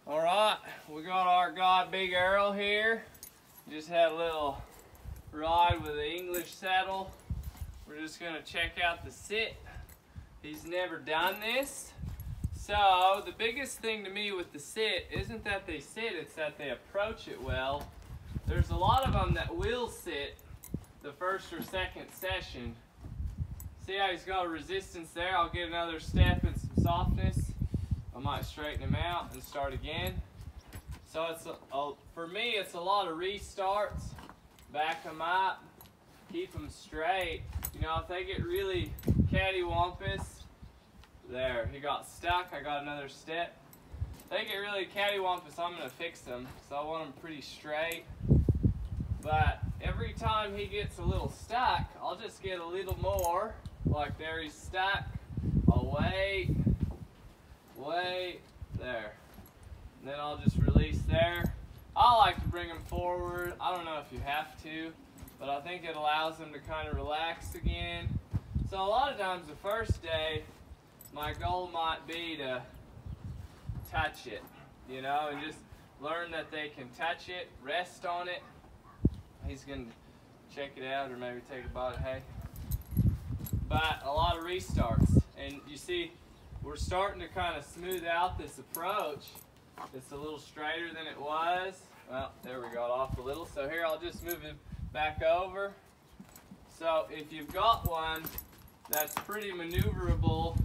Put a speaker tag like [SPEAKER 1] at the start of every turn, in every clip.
[SPEAKER 1] All right, we got our guy Big Earl here. Just had a little ride with the English saddle. We're just gonna check out the sit. He's never done this. So the biggest thing to me with the sit isn't that they sit, it's that they approach it well. There's a lot of them that will sit the first or second session. See how he's got a resistance there? I'll get another step and some softness. I might straighten him out and start again. So it's for me, it's a lot of restarts. Back them up, keep them straight. You know, if they get really cattywampus, there, he got stuck. I got another step. If they get really cattywampus, I'm gonna fix them. So I want them pretty straight. But every time he gets a little stuck, I'll just get a little more. Like there, he's stuck. I'll wait, there. And then I'll just release there. I like to bring him forward. I don't know if you have to, but I think it allows him to kind of relax again. So a lot of times the first day, my goal might be to touch it, you know, and just learn that they can touch it, rest on it. He's gonna check it out or maybe take a bite of hay. But a lot of restarts. And you see, we're starting to kind of smooth out this approach. It's a little straighter than it was. Well, there we got off a little. So here, I'll just move it back over. So if you've got one that's pretty maneuverable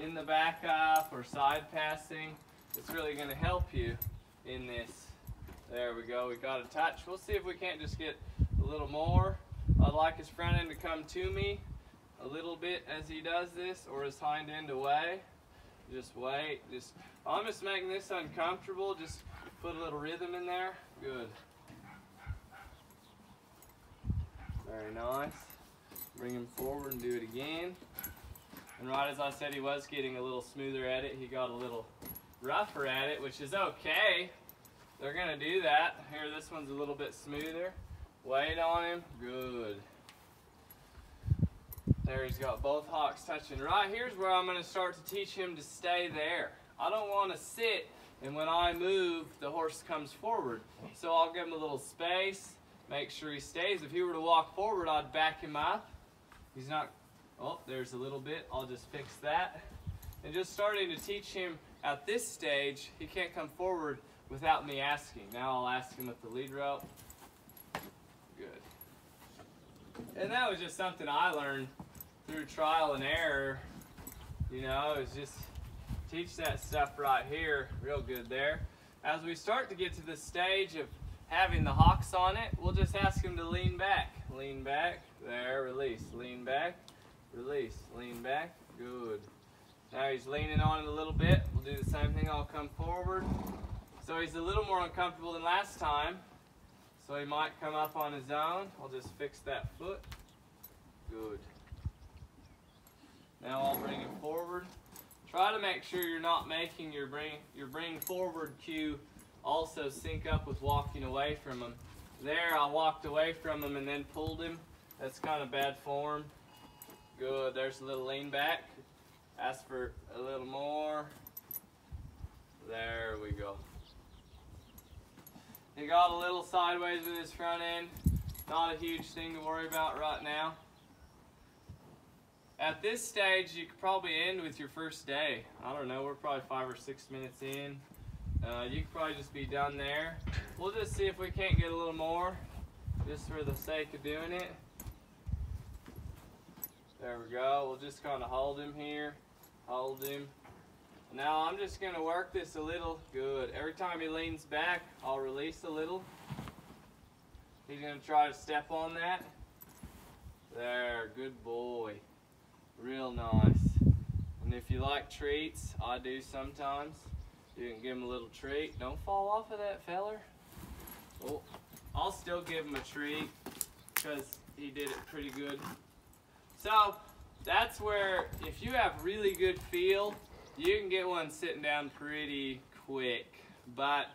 [SPEAKER 1] in the back up or side passing, it's really going to help you in this. There we go, we got a touch. We'll see if we can't just get a little more. I'd like his front end to come to me a little bit as he does this, or his hind end away. Just wait, I'm just making this uncomfortable. Just put a little rhythm in there. Good. Very nice. Bring him forward and do it again. And right as I said, he was getting a little smoother at it. He got a little rougher at it, which is okay. They're gonna do that. Here, this one's a little bit smoother. Wait on him. Good. There, he's got both hocks touching. Right here's where I'm gonna start to teach him to stay there. I don't wanna sit, and when I move, the horse comes forward. So I'll give him a little space, make sure he stays. If he were to walk forward, I'd back him up. He's not, oh, there's a little bit. I'll just fix that. And just starting to teach him at this stage, he can't come forward without me asking. Now I'll ask him with the lead rope. Good. And that was just something I learned through trial and error. You know, it's just teach that stuff right here real good there. As we start to get to the stage of having the hocks on it, we'll just ask him to lean back. Lean back, there, release. Lean back, release. Lean back, good. Now he's leaning on it a little bit. We'll do the same thing, I'll come forward. So he's a little more uncomfortable than last time. So he might come up on his own. I'll just fix that foot. Good. Now I'll bring him forward. Try to make sure you're not making your bring forward cue also sync up with walking away from him. There, I walked away from him and then pulled him. That's kind of bad form. Good, there's a little lean back. Ask for a little more. There we go. He got a little sideways with his front end. Not a huge thing to worry about right now. At this stage, you could probably end with your first day. I don't know, we're probably 5 or 6 minutes in. You could probably just be done there. We'll just see if we can't get a little more, just for the sake of doing it. There we go, we'll just kind of hold him here, hold him. Now I'm just gonna work this a little. Good, every time he leans back, I'll release a little. He's gonna try to step on that. There, good boy. Real nice. And if you like treats, I do sometimes. You can give him a little treat. Don't fall off of that feller. Oh, I'll still give him a treat because he did it pretty good. So that's where, if you have really good feel, you can get one sitting down pretty quick. But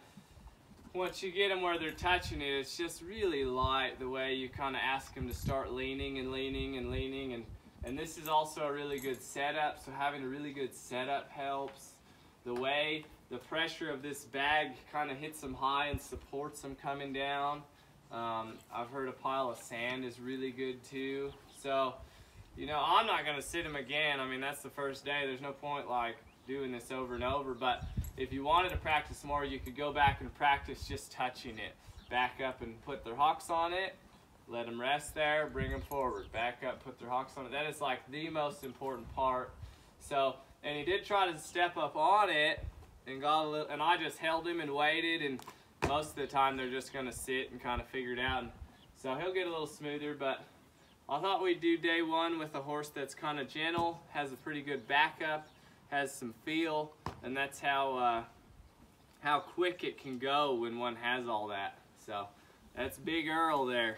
[SPEAKER 1] once you get them where they're touching it, it's just really light the way you kind of ask them to start leaning and leaning and leaning. And this is also a really good setup, so having a really good setup helps. The way the pressure of this bag kind of hits them high and supports them coming down. I've heard a pile of sand is really good too. So, you know, I'm not gonna sit them again. I mean, that's the first day. There's no point like doing this over and over, but if you wanted to practice more, you could go back and practice just touching it. Back up and put their hocks on it, let them rest there, bring them forward. Back up, put their hocks on it. That is like the most important part. So, and he did try to step up on it and got a little, and I just held him and waited, and most of the time they're just gonna sit and kind of figure it out. And so he'll get a little smoother, but I thought we'd do day one with a horse that's kind of gentle, has a pretty good backup, has some feel, and that's how quick it can go when one has all that. So that's Big Earl there.